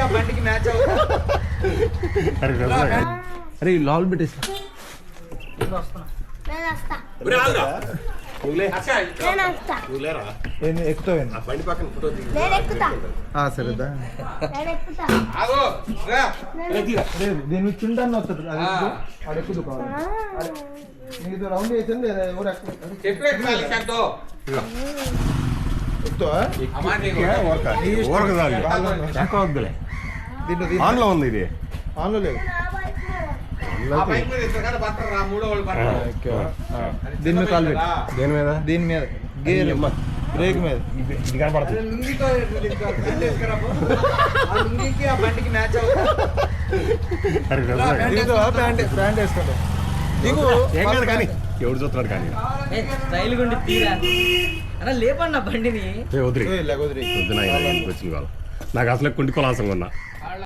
బండికి మ్యాచ్ అరే లాల్ పెట్టేసి సరేదా దీన్ని చుంటాను వస్తుంది అది ఎక్కుదు నీకు రౌండ్ వేసింది ఆన్లో ఉంది ఇది ఆన్లో లేదు దీని మీద కాలు పెట్టి దేని మీద దీని మీద గేర్ బ్రేక్ మీద ఇది కనపడుతుంది ప్యాంట్ వేసుకోండి కానీ ఎవడు చూస్తున్నాడు కానీ లేపన్నా బండిని వచ్చింది కాదు నాకు అసలు కుంటి కొలాసంగా ఉన్నా